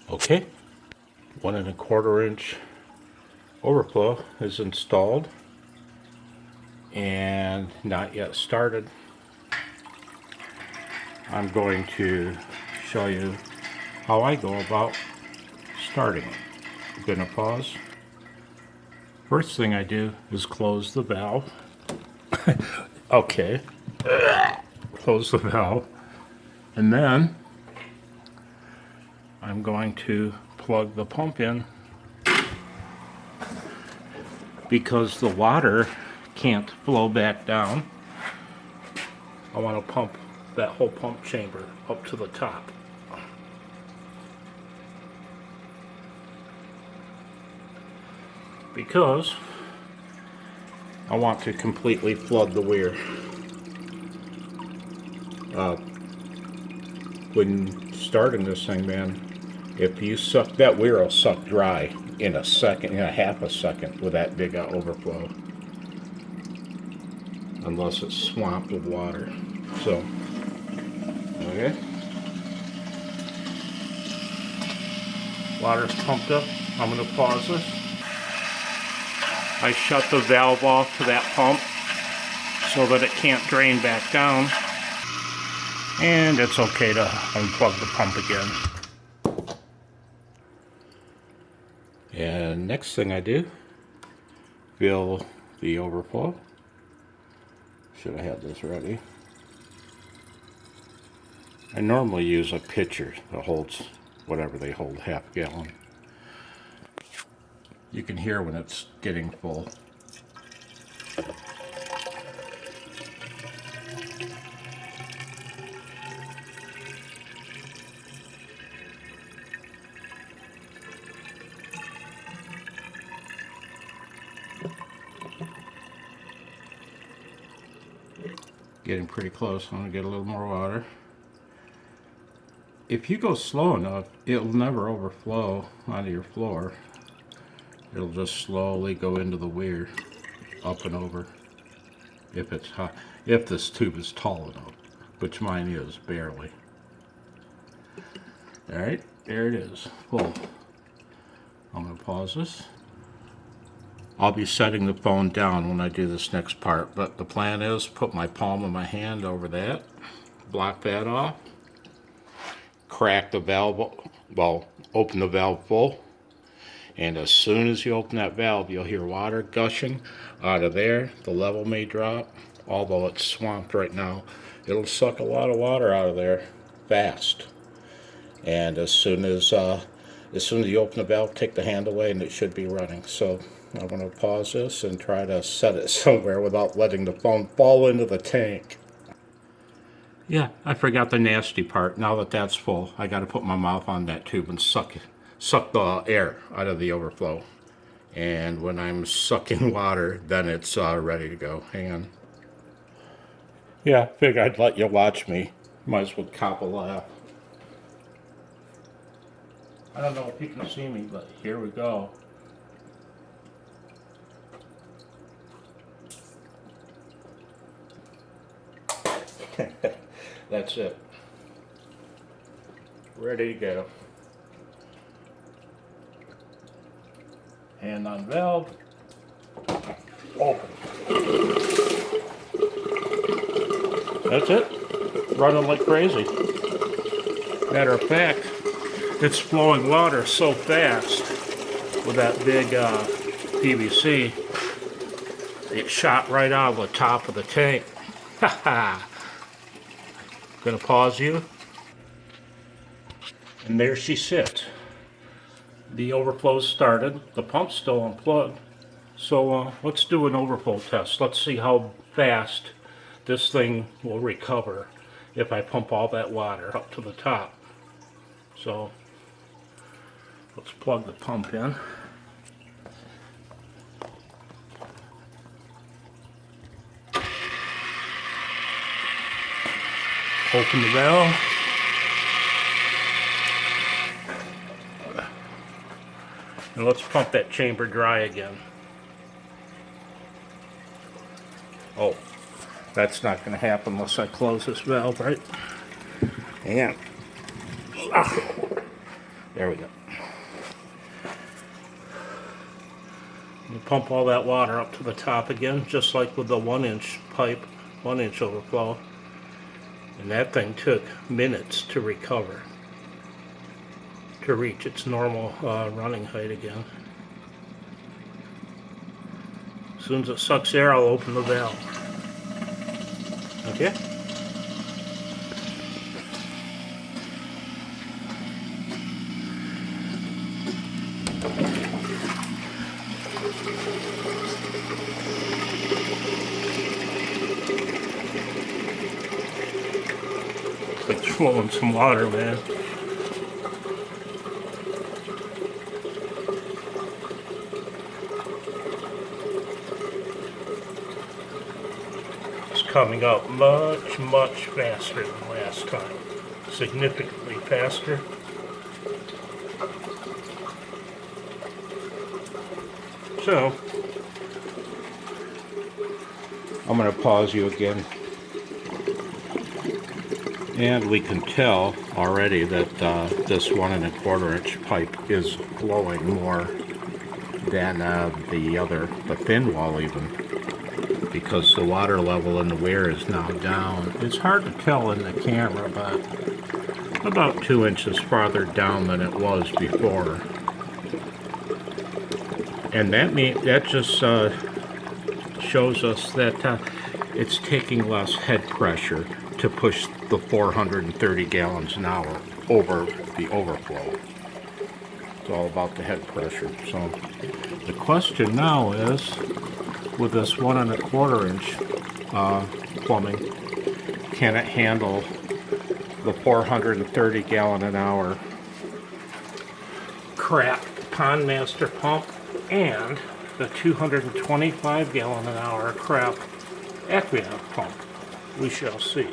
Okay, 1¼ inch overflow is installed and not yet started. I'm going to show you how I go about starting it. I'm going to pause. First thing I do is close the valve. Okay, close the valve, and then I'm going to plug the pump in because the water can't flow back down. I want to pump that whole pump chamber up to the top. Because I want to completely flood the weir. When starting this thing, man, if you suck, that weir will suck dry in a second, in a half a second with that big overflow. Unless it's swamped with water. So, okay. Water's pumped up. I'm going to pause this. I shut the valve off to that pump so that it can't drain back down. And it's okay to unplug the pump again. And next thing I do, fill the overflow. Should have had this ready. I normally use a pitcher that holds whatever they hold, half gallon. You can hear when it's getting full. Getting pretty close. I'm going to get a little more water. If you go slow enough, it'll never overflow onto your floor. It'll just slowly go into the weir, up and over, if it's high, if this tube is tall enough, which mine is, barely. Alright, there it is, full. I'm going to pause this. I'll be setting the phone down when I do this next part, but the plan is put my palm of my hand over that, block that off, crack the valve, well, open the valve full, and as soon as you open that valve, you'll hear water gushing out of there. The level may drop, although it's swamped right now. It'll suck a lot of water out of there fast. And as soon as you open the valve, take the hand away, and it should be running. So I'm going to pause this and try to set it somewhere without letting the phone fall into the tank. Yeah, I forgot the nasty part. Now that that's full, I got to put my mouth on that tube and suck the air out of the overflow. And when I'm sucking water, then it's ready to go. Hang on. Yeah, figured I'd let you watch me. Might as well cop a laugh. I don't know if you can see me, but here we go. That's it. Ready to go. Hand on valve. Open. That's it. Running like crazy. Matter of fact, it's flowing water so fast with that big PVC. It shot right out of the top of the tank. Haha. Gonna pause you. And there she sits. The overflow started. The pump's still unplugged. So let's do an overflow test. Let's see how fast this thing will recover if I pump all that water up to the top. So let's plug the pump in. Open the valve. And let's pump that chamber dry again. Oh, that's not going to happen unless I close this valve, right? And There we go. You pump all that water up to the top again, just like with the 1-inch pipe, 1-inch overflow. And that thing took minutes to recover, to reach its normal running height again. As soon as it sucks air, I'll open the valve. Okay? It's like swallowing some water, man. It's coming up much, much faster than last time. Significantly faster. So, I'm going to pause you again. And we can tell already that this 1 1/4 inch pipe is flowing more than the thin wall even, because the water level in the weir is now down. It's hard to tell in the camera, but about 2 inches farther down than it was before. And that just shows us that it's taking less head pressure to push the 430 gallons an hour over the overflow. It's all about the head pressure. So the question now is, with this 1 1/4 inch plumbing, can it handle the 430 gallon an hour crap Pond Master pump and the 225 gallon an hour crap aquarium pump? We shall see.